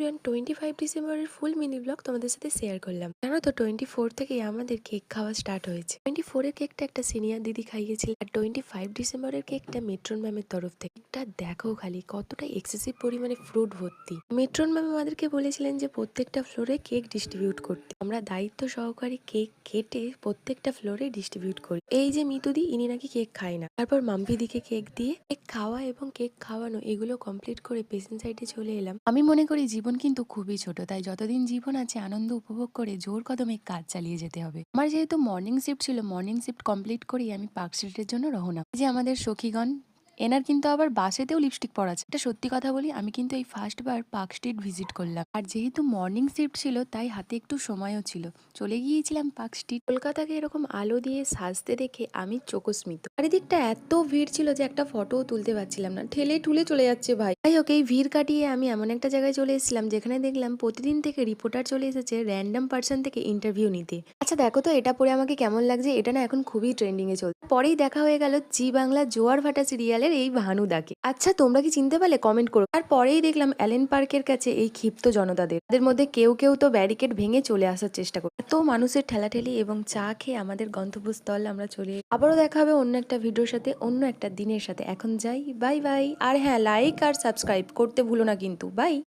Everyone 25 ডিসেম্বরের ফুল mini blog তোমাদের সাথে শেয়ার করলাম। জানো তো 24 থেকেই আমাদের কেক খাওয়া স্টার্ট হয়েছে। 24 এর কেকটা একটা সিনিয়র দিদি খাইয়েছিল, আর 25 ডিসেম্বরের কেকটা মেট্রন ম্যামের তরফ থেকে। কেকটা দেখো খালি কতটা এক্সেসিভ পরিমাণে ফ্রুট ভর্তি। মেট্রন ম্যাম আমাদেরকে বলেছিলেন যে প্রত্যেকটা ফ্লোরে কেক ডিস্ট্রিবিউট করতে। আমরা দায়িত্ব সহকারে কেক কেটে প্রত্যেকটা ফ্লোরে ডিস্ট্রিবিউট করি। এই যে মিতুদি, ইনি নাকি কেক খায় না। তারপর মাম্পি দিকে কেক দিয়ে কেক খাওয়া এবং কেক খাওয়ানো এগুলো কমপ্লিট করে পেশেন্ট সাইডে চলে এলাম। আমি মনে করি জীবন কিন্তু খুবই ছোট, তাই যতদিন জীবন আছে আনন্দ উপভোগ করে জোর কদমে কাজ চালিয়ে যেতে হবে। আমার যেহেতু মর্নিং শিফট ছিল, মর্নিং শিফট কমপ্লিট করেই আমি পার্ক স্ট্রিটের জন্য রওনা। এই যে আমাদের সখীগণ, এনার কিন্তু আবার বাসেতেও লিপস্টিক পরা আছে। এটা সত্যি কথা বলি, আমি কিন্তু এই ফার্স্ট বার পার্ক স্ট্রিট ভিজিট করলাম, আর যেহেতু মর্নিং শিফট ছিল তাই হাতে একটু সময়ও ছিল। চলে গিয়েছিলাম পার্ক স্ট্রিট। কলকাতাকে এরকম আলো দিয়ে সাজতে দেখে আমি চোখস্মিত। চারিদিকটা এত ভিড় ছিল যে একটা ফটোও তুলতে পারছিলাম না, ঠেলে ঠুলে চলে যাচ্ছে ভাই। যাই হোক, এই ভিড় কাটিয়ে আমি এমন একটা জায়গায় চলে এসেছিলাম যেখানে দেখলাম প্রতিদিন থেকে রিপোর্টার চলে এসেছে র্যান্ডম পার্সন থেকে ইন্টারভিউ নিতে। আচ্ছা দেখো তো এটা পরে আমাকে কেমন লাগছে, এটা না এখন খুবই ট্রেন্ডিং এ চলছে। পরেই দেখা হয়ে গেল জি বাংলা জোয়ার ভাটা সিরিয়ালের এই ভানুদাকে। আচ্ছা তোমরা কি চিনতে পারলে কমেন্ট করো। আর পরেই দেখলাম অ্যালেন পার্কের কাছে এই ক্ষিপ্ত জনতাদের। তাদের মধ্যে কেউ কেউ তো ব্যারিকেড ভেঙে চলে আসার চেষ্টা করে। এত মানুষের ঠেলাঠেলি এবং চা খেয়ে আমাদের গন্তব্যস্থল আমরা চলে। আবারও দেখা হবে অন্য একটা ভিডিওর সাথে, অন্য একটা দিনের সাথে। এখন যাই, বাই বাই। আর হ্যাঁ, লাইক আর সাবস্ক্রাইব করতে ভুলো না কিন্তু। বাই।